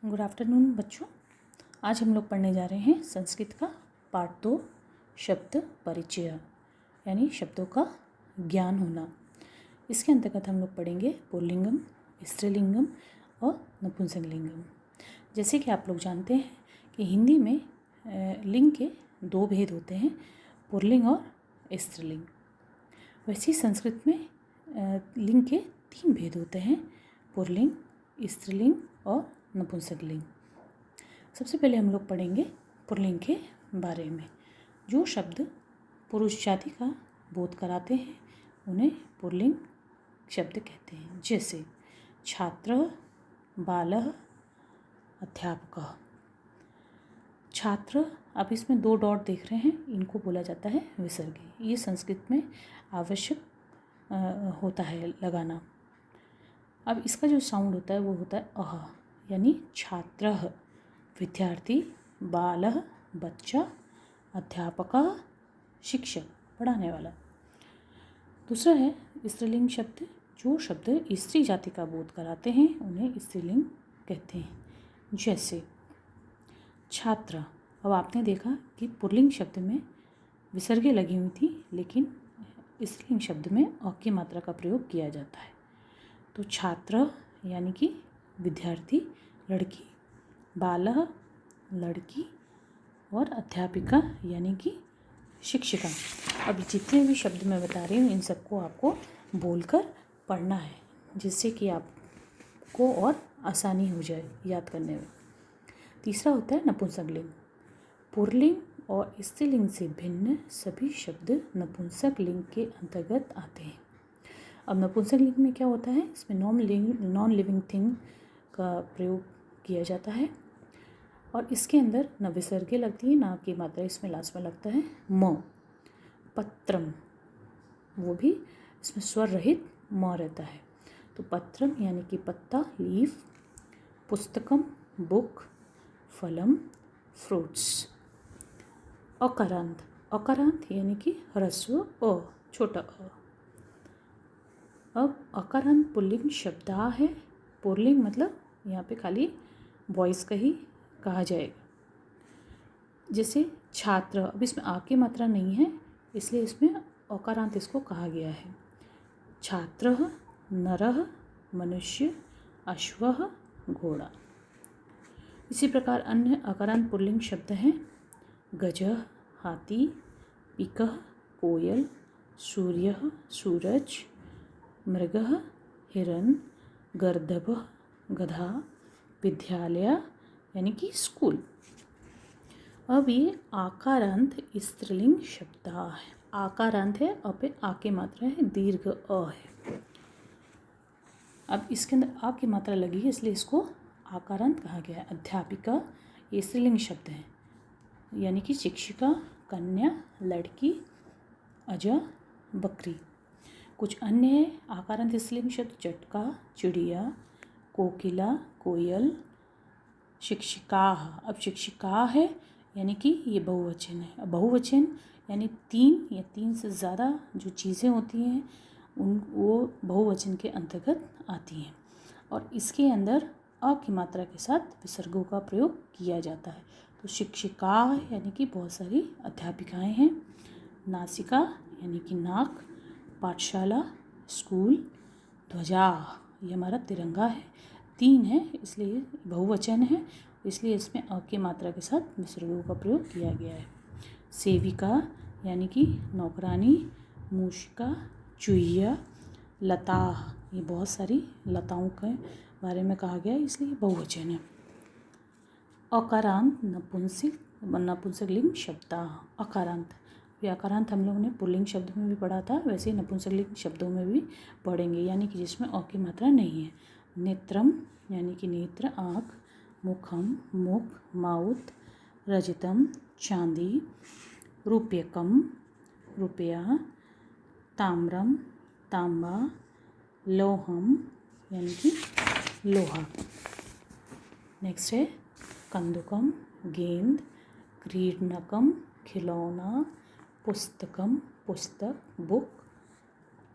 Good afternoon बच्चों। आज हम लोग पढ़ने जा रहे हैं संस्कृत का पार्ट 2 शब्द परिचय, यानी शब्दों का ज्ञान होना। इसके अंतर्गत हम लोग पढ़ेंगे पुल्लिंगम, स्त्रीलिंगम और नपुंसकलिंगम। जैसे कि आप लोग जानते हैं कि हिंदी में लिंग के 2 भेद होते हैं, पुल्लिंग और स्त्रीलिंग। वैसे ही संस्कृत में लिंग के 3 भेद होते हैं, पुल्लिंग, स्त्रीलिंग और नपुंसकलिंग। सबसे पहले हम लोग पढ़ेंगे पुल्लिंग के बारे में। जो शब्द पुरुष जाति का बोध कराते हैं उन्हें पुल्लिंग शब्द कहते हैं, जैसे छात्र, बालः, अध्यापकः। छात्र, अब इसमें 2 डॉट देख रहे हैं, इनको बोला जाता है विसर्गी। ये संस्कृत में आवश्यक होता है लगाना। अब इसका जो साउंड होता है वो होता है अह, यानी छात्रः विद्यार्थी, बालः बच्चा, अध्यापकः शिक्षक पढ़ाने वाला। दूसरा है स्त्रीलिंग शब्द। जो शब्द स्त्री जाति का बोध कराते हैं उन्हें स्त्रीलिंग कहते हैं, जैसे छात्र। अब आपने देखा कि पुल्लिंग शब्द में विसर्गे लगी हुई थी, लेकिन स्त्रीलिंग शब्द में अ की मात्रा का प्रयोग किया जाता है। तो छात्र यानी कि विद्यार्थी लड़की, बालः लड़की और अध्यापिका यानी कि शिक्षिका। अब जितने भी शब्द मैं बता रही हूँ इन सबको आपको बोलकर पढ़ना है, जिससे कि आपको और आसानी हो जाए याद करने में। तीसरा होता है नपुंसकलिंग। पुल्लिंग और स्त्रीलिंग से भिन्न सभी शब्द नपुंसकलिंग के अंतर्गत आते हैं। अब नपुंसकलिंग में क्या होता है, इसमें नॉन लिविंग थिंग का प्रयोग किया जाता है और इसके अंदर न विसर्गे लगती है ना की मात्रा इसमें लास्ट में लगता है म। पत्रम, वो भी इसमें स्वर रहित म रहता है। तो पत्रम यानी कि पत्ता, लीफ। पुस्तकम बुक, फलम फ्रूट्स। अकारांत, अकारांत यानी कि ह्रस्व अ, छोटा अ। अब अकारांत पुल्लिंग शब्द है। पुल्लिंग मतलब यहाँ पे खाली बॉयज़ का ही कहा जाएगा, जैसे छात्र। अब इसमें आ की मात्रा नहीं है, इसलिए इसमें अकारांत इसको कहा गया है। छात्रः, नरः मनुष्य, अश्वः घोड़ा। इसी प्रकार अन्य अकारांत पुल्लिंग शब्द हैं गजः हाथी, पिकः कोयल, सूर्यः सूरज, मृगः हिरन, गर्दभः गधा, विद्यालय यानी कि स्कूल। अब ये आकारांत स्त्रीलिंग शब्द है। आकारांत है और पे आ की मात्रा है, दीर्घ अ है। अब इसके अंदर आ की मात्रा लगी है, इसलिए इसको आकारांत कहा गया है। अध्यापिका ये स्त्रीलिंग शब्द है, यानी कि शिक्षिका, कन्या, लड़की, अज, बकरी। कुछ अन्य है आकारांत स्त्रीलिंग शब्द चटका, चिड़िया, कोकिला, कोयल, शिक्षिका। अब शिक्षिका है यानी कि ये बहुवचन है। अब बहुवचन यानी 3 या 3 से ज़्यादा जो चीज़ें होती हैं वो बहुवचन के अंतर्गत आती हैं और इसके अंदर अ की मात्रा के साथ विसर्गों का प्रयोग किया जाता है। तो शिक्षिका यानी कि बहुत सारी अध्यापिकाएं हैं। नासिका यानी कि नाक, पाठशाला स्कूल, ध्वजा ये हमारा तिरंगा है। 3 है इसलिए बहुवचन है, इसलिए इसमें अ की मात्रा के साथ विसर्गों का प्रयोग किया गया है। सेविका यानी कि नौकरानी, मूषिका, चूहिया, लता ये बहुत सारी लताओं के बारे में कहा गया है, इसलिए बहुवचन है। अकारांत नपुंसकलिंग शब्द। अकारांत, ये अकारांत हम लोगों ने पुल्लिंग शब्द में भी पढ़ा था, वैसे ही नपुंसकलिंग शब्दों में भी पढ़ेंगे, यानी कि जिसमें अ की मात्रा नहीं है। नेत्रम यानी कि नेत्र आँख, मुखम मुख, माउथ, रजतम चांदी, रूप्यकम रुपया, ताम्रम तांबा, लोहम यानी कि लोहा। नेक्स्ट है कंदुकम गेंद, क्रीडनकम खिलौना, पुस्तकम पुस्तक बुक,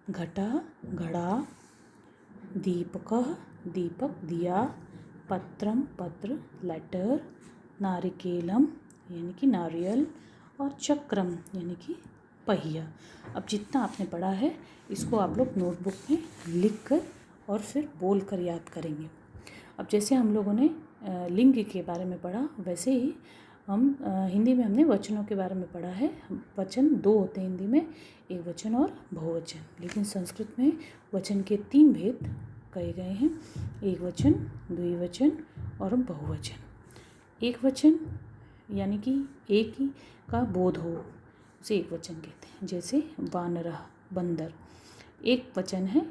घटा घड़ा, दीपकः दीपक दिया, पत्रम पत्र, लेटर, नारिकेलम यानी कि नारियल, और चक्रम यानी कि पहिया। अब जितना आपने पढ़ा है इसको आप लोग नोटबुक में लिख कर और फिर बोल कर याद करेंगे। अब जैसे हम लोगों ने लिंग के बारे में पढ़ा, वैसे ही हम हिंदी में हमने वचनों के बारे में पढ़ा है। वचन 2 होते हैं हिंदी में, एक वचन और बहुवचन। लेकिन संस्कृत में वचन के 3 भेद कहे गए हैं, एक वचन, द्विवचन और बहुवचन। एक वचन यानी कि एक ही का बोध हो उसे एक वचन कहते हैं। जैसे वानरः, बंदर, एक वचन है।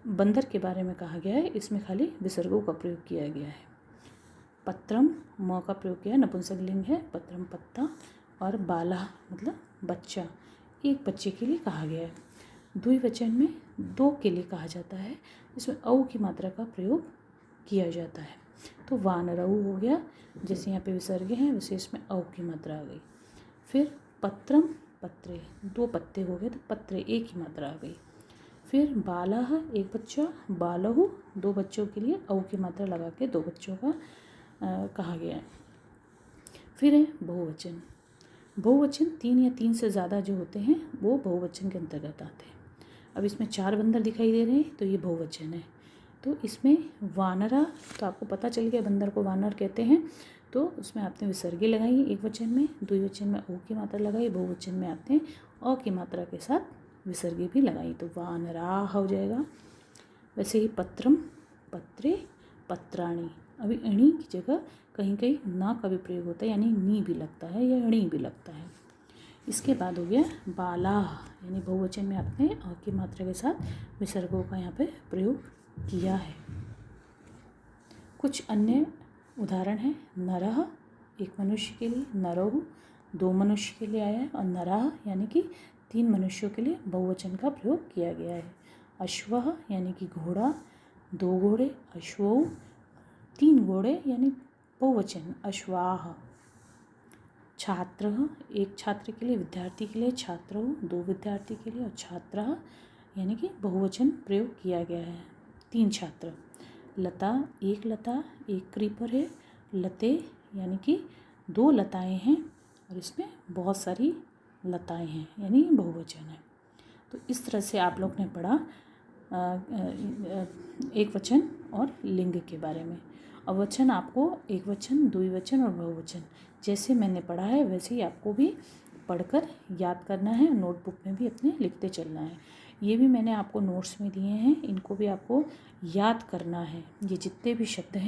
बंदर के बारे में कहा गया है, इसमें खाली विसर्गों का प्रयोग किया गया है। पत्रम, म का प्रयोग किया है, नपुंसकलिंग है, पत्रम पत्ता, और बाला मतलब बच्चा, एक बच्चे के लिए कहा गया है। द्विवचन में 2 के लिए कहा जाता है, इसमें औ की मात्रा का प्रयोग किया जाता है। तो वानरऊ हो गया, जैसे यहाँ पे विसर्ग हैं वैसे इसमें औ की मात्रा आ गई। फिर पत्रम, पत्रे, 2 पत्ते हो गए तो पत्रे, एक ही मात्रा आ गई। फिर बालः, एक बच्चा, बालहु, 2 बच्चों के लिए औ की मात्रा लगा के 2 बच्चों का कहा गया है। फिर है बहुवचन। बहुवचन 3 या 3 से ज़्यादा जो होते हैं वो बहुवचन के अंतर्गत आते हैं। अब इसमें 4 बंदर दिखाई दे रहे हैं तो ये बहुवचन है। तो इसमें वानरा, तो आपको पता चल गया बंदर को वानर कहते हैं, तो उसमें आपने विसर्गे लगाई एक वचन में, द्विवचन में ओ की मात्रा लगाई, बहुवचन में आपने अ की मात्रा के साथ विसर्गे भी लगाई, तो वानरा हो जाएगा। वैसे ही पत्रम, पत्रे, पत्राणी। अभी अणी की जगह कहीं कहीं ना का भी प्रयोग होता है, यानी नी भी लगता है या अणी भी लगता है। इसके बाद हो गया बाला, यानी बहुवचन में आपने अ की मात्रा के साथ विसर्गों का यहाँ पे प्रयोग किया है। कुछ अन्य उदाहरण है, नरः, एक मनुष्य के लिए, नरहु 2 मनुष्य के लिए आया है, और नराः यानी कि 3 मनुष्यों के लिए बहुवचन का प्रयोग किया गया है। अश्वः यानी कि घोड़ा, 2 घोड़े, अश्वौ 3 घोड़े यानी बहुवचन, अश्वाः। छात्रः, एक छात्र के लिए, विद्यार्थी के लिए, छात्रौ 2 विद्यार्थी के लिए, और छात्राः यानी कि बहुवचन प्रयोग किया गया है, 3 छात्र। लता, एक लता, एक क्रीपर है, लते यानी कि 2 लताएं हैं और इसमें बहुत सारी लताएं हैं यानी बहुवचन है। तो इस तरह से आप लोग ने पढ़ा एक वचन और लिंग के बारे में। अब वचन आपको एक वचन, द्विवचन और बहुवचन जैसे मैंने पढ़ा है वैसे ही आपको भी पढ़कर याद करना है, नोटबुक में भी अपने लिखते चलना है। ये भी मैंने आपको नोट्स में दिए हैं, इनको भी आपको याद करना है। ये जितने भी शब्द हैं